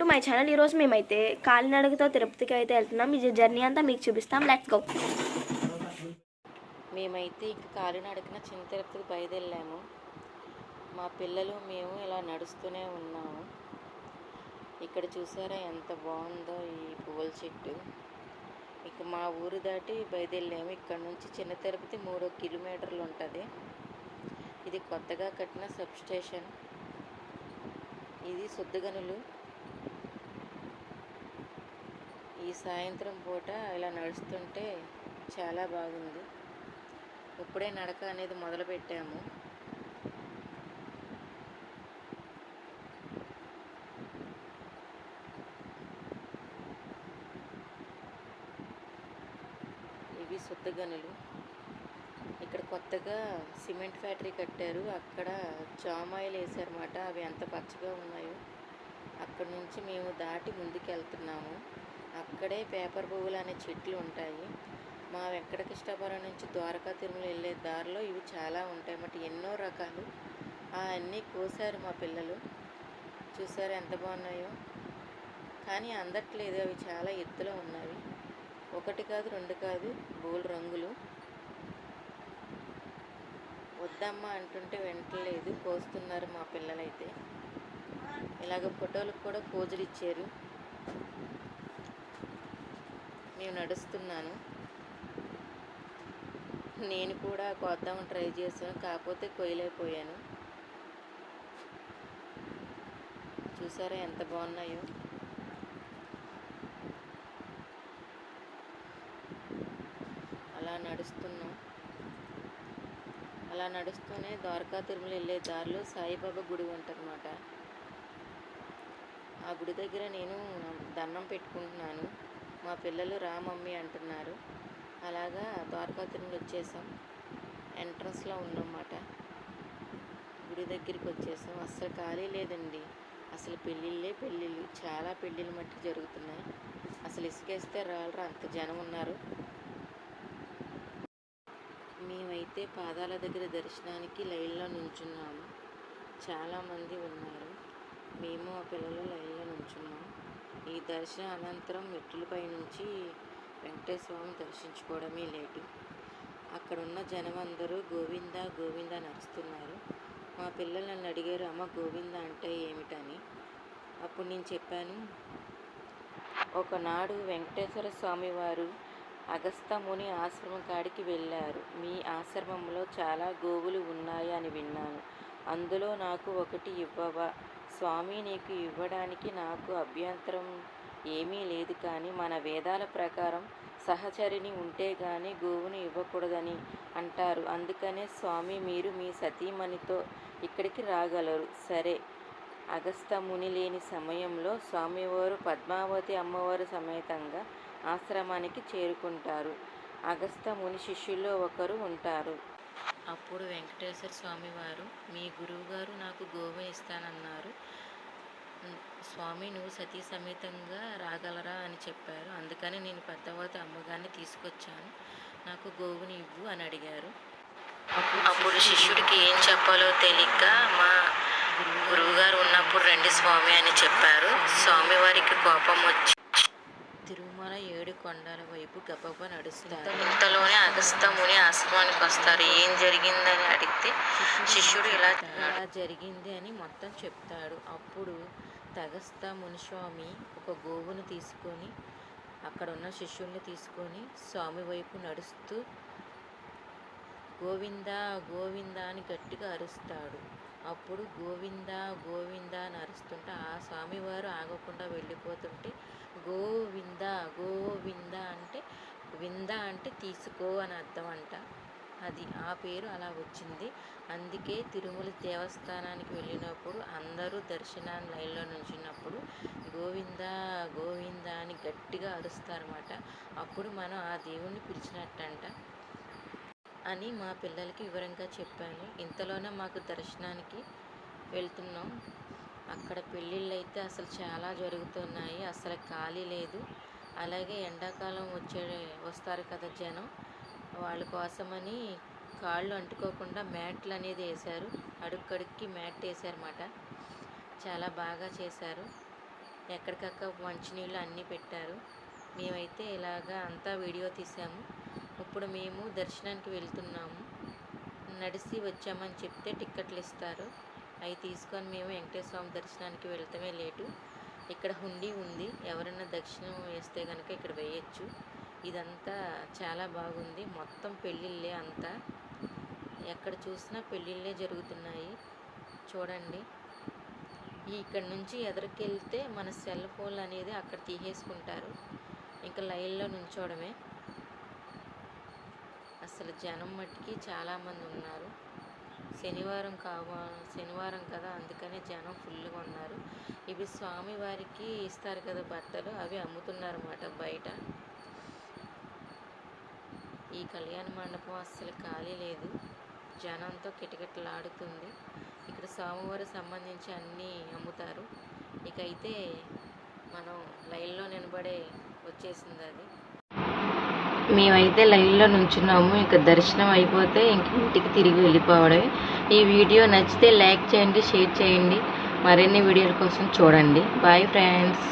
To my channel. ఈరోజు మేమైతే కాలినడకతో తిరుపతికి అయితే వెళ్తున్నాం. ఈ జర్నీ అంతా మీకు చూపిస్తాం. Let's go. మేమైతే ఇంక కాలినడకన చిన్న తిరుపతికి బయలుదేరాము. మా పిల్లలు మేము ఇలా నడుస్తూనే ఉన్నాము. ఇక్కడ చూసారా ఎంత బాగుందో ఈ పువ్వుల చెట్టు. ఇక మా ఊరు దాటి బయలుదేరాము. ఇక్కడ నుంచి చిన్న తిరుపతి 3 కిలోమీటర్లు ఉంటుంది. ఇది కొత్తగా కట్టిన సబ్ స్టేషన్. ఇది శుద్ధగనులు. ఈ సాయంత్రం పూట ఇలా నడుస్తుంటే చాలా బాగుంది. ఇప్పుడే నడక అనేది మొదలు పెట్టాము. ఇవి శుద్ధగనులు. ఇక్కడ కొత్తగా సిమెంట్ ఫ్యాక్టరీ కట్టారు. అక్కడ జామాయిలు వేసారన్నమాట. అవి ఎంత పచ్చగా ఉన్నాయో. అక్కడ నుంచి మేము దాటి ముందుకు వెళ్తున్నాము. అక్కడే పేపర్ పువ్వులు అనే చెట్లు ఉంటాయి. మా వెంకటకృష్ణాపురం నుంచి ద్వారకా తిరుమల వెళ్ళే దారిలో ఇవి చాలా ఉంటాయి అన్నమాట. ఎన్నో రకాలు. అన్నీ కోసారు మా పిల్లలు. చూసారు ఎంత బాగున్నాయో. కానీ అందట్లేదు, అవి చాలా ఎత్తులో ఉన్నవి. 1 కాదు 2 కాదు, బోల్ రంగులు. వద్దమ్మా అంటుంటే వెంటలేదు, కోస్తున్నారు మా పిల్లలైతే. ఇలాగ ఫోటోలకు కూడా పోజులు ఇచ్చారు. నేను నడుస్తున్నాను. నేను కూడా కోద్దామని ట్రై చేశాను, కాకపోతే కొయ్యలేకపోయాను. చూసారా ఎంత బాగున్నాయో. అలా నడుస్తున్నాం. అలా నడుస్తూనే ద్వారకా తిరుమల వెళ్ళే దారిలో సాయిబాబా గుడి ఉంటుందన్నమాట. ఆ గుడి దగ్గర నేను దండం పెట్టుకుంటున్నాను. మా పిల్లలు రా మమ్మీ అంటున్నారు. అలాగా ద్వారకా తిరుమల వచ్చేసాం. ఎంట్రన్స్లో ఉన్నమాట. గుడి దగ్గరికి వచ్చేసాం. అస్సలు ఖాళీ లేదండి. అసలు పెళ్ళిళ్ళు, చాలా పెళ్ళిళ్ళు మట్టి జరుగుతున్నాయి. అసలు ఇసుకేస్తే రాలరా అంత జనం ఉన్నారు. మేమైతే పాదాల దగ్గర దర్శనానికి లైన్లో నుంచున్నాము. చాలామంది ఉన్నారు. మేము ఆ పిల్లలు లైన్లో నుంచున్నాం. ఈ దర్శనం అనంతరం మెట్లపై నుంచి వెంకటేశ్వర స్వామిని దర్శించుకోవడమే లేటు. అక్కడున్న జనం అందరూ గోవింద గోవింద నడుస్తున్నారు. మా పిల్లలు నన్ను అడిగారు, అమ్మ గోవింద అంటే ఏమిటని. అప్పుడు నేను చెప్పాను, ఒకనాడు వెంకటేశ్వర స్వామి వారు అగస్త్య ముని ఆశ్రమం కాడికి వెళ్ళారు. మీ ఆశ్రమంలో చాలా గోవులు ఉన్నాయి అని విన్నాను. అందులో నాకు ఒకటి ఇవ్వవా? స్వామి, నీకు ఇవ్వడానికి నాకు అభ్యంతరం ఏమీ లేదు, కానీ మన వేదాల ప్రకారం సహచరిని ఉంటే గాని గోవును ఇవ్వకూడదని అంటారు. అందుకనే స్వామి, మీరు మీ సతీమణితో ఇక్కడికి రాగలరు. సరే. అగస్త్య ముని లేని సమయంలో స్వామివారు పద్మావతి అమ్మవారు సమేతంగా ఆశ్రమానికి చేరుకుంటారు. అగస్త్య ముని శిష్యుల్లో ఒకరు ఉంటారు. అప్పుడు వెంకటేశ్వర స్వామి వారు, మీ గురువుగారు నాకు గోవు ఇస్తానన్నారు. స్వామి, నువ్వు సతీ సమేతంగా రాగలరా అని చెప్పారు. అందుకని నేను పద్మావతి అమ్మగారిని తీసుకొచ్చాను. నాకు గోవుని ఇవ్వు అని అడిగారు. అప్పుడు శిష్యుడికి ఏం చెప్పాలో తెలియక, మా గురువుగారు ఉన్నప్పుడు రండి స్వామి అని చెప్పారు. స్వామివారికి కోపం వచ్చి తిరుమల 7 కొండల వైపు గబగబా నడుస్తారు. ఇంతలోనే అగస్త్య ముని ఆశ్రమానికి వస్తారు. ఏం జరిగిందని అడిగితే శిష్యుడు ఇలా జరిగింది అని మొత్తం చెప్తాడు. అప్పుడు అగస్త్య మునిస్వామి ఒక గోవును తీసుకొని అక్కడ ఉన్న శిష్యుల్ని తీసుకొని స్వామి వైపు నడుస్తూ గోవింద గోవింద అని గట్టిగా అరుస్తాడు. అప్పుడు గోవింద గోవింద అని అరుస్తుంటే ఆ స్వామివారు ఆగకుండా వెళ్ళిపోతుంటే గోవింద గోవింద అంటే వింద అంటే తీసుకో అని అర్థం అంట. అది ఆ పేరు అలా వచ్చింది. అందుకే తిరుమల దేవస్థానానికి వెళ్ళినప్పుడు అందరూ దర్శనాన్ని లైన్లో నుంచినప్పుడు గోవింద గోవింద అని గట్టిగా అరుస్తారన్నమాట. అప్పుడు మనం ఆ దేవుణ్ణి పిలిచినట్టంట అని మా పిల్లలకి వివరంగా చెప్పాను. ఇంతలోనే మాకు దర్శనానికి వెళ్తున్నాం. అక్కడ పెళ్ళిళ్ళు అయితే అసలు చాలా జరుగుతున్నాయి. అసలు ఖాళీ లేదు. అలాగే ఎండాకాలం వస్తారు కదా జనం, వాళ్ళ కోసమని కాళ్ళు అంటుకోకుండా మ్యాట్లు అనేది వేశారు. అడుక్కడుక్కి మ్యాట్ వేశారన్నమాట. చాలా బాగా చేశారు. ఎక్కడికక్కడ మంచినీళ్ళు అన్నీ పెట్టారు. మేమైతే ఇలాగా అంతా వీడియో తీసాము. ఇప్పుడు మేము దర్శనానికి వెళ్తున్నాము. నడిచి వచ్చామని చెప్తే టిక్కెట్లు ఇస్తారు. అవి తీసుకొని మేము వెంకటేశ్వర స్వామి దర్శనానికి వెళ్తామే లేటు. ఇక్కడ హుండీ ఉంది, ఎవరైనా దక్షిణం వేస్తే కనుక ఇక్కడ వేయచ్చు. ఇదంతా చాలా బాగుంది, మొత్తం పెళ్ళిళ్ళే అంతా, ఎక్కడ చూసినా పెళ్ళిళ్ళే జరుగుతున్నాయి. చూడండి, ఇక్కడ నుంచి ఎదరికెళ్తే మన సెల్ ఫోన్ అనేది అక్కడ తీసేసుకుంటారు, ఇంకా లైన్లో నుంచోవడమే. అసలు జనం మట్టికి చాలామంది ఉన్నారు. శనివారం కదా, అందుకని జనం ఫుల్గా ఉన్నారు. ఇవి స్వామివారికి ఇస్తారు కదా బట్టలు, అవి అమ్ముతున్నారు అన్నమాట బయట. ఈ కళ్యాణ మండపం అస్సలు ఖాళీ లేదు, జనంతో కిటకిటలాడుతుంది. ఇక్కడ స్వామివారికి సంబంధించి అన్నీ అమ్ముతారు. ఇక అయితే మనం లైన్లో నిలబడే వచ్చేసింది అది. మేమైతే లైన్లో నుంచున్నాము. ఇక దర్శనం అయిపోతే ఇంక ఇంటికి తిరిగి వెళ్ళిపోవడమే. ఈ వీడియో నచ్చితే లైక్ చేయండి, షేర్ చేయండి. మరిన్ని వీడియోల కోసం చూడండి. Bye friends.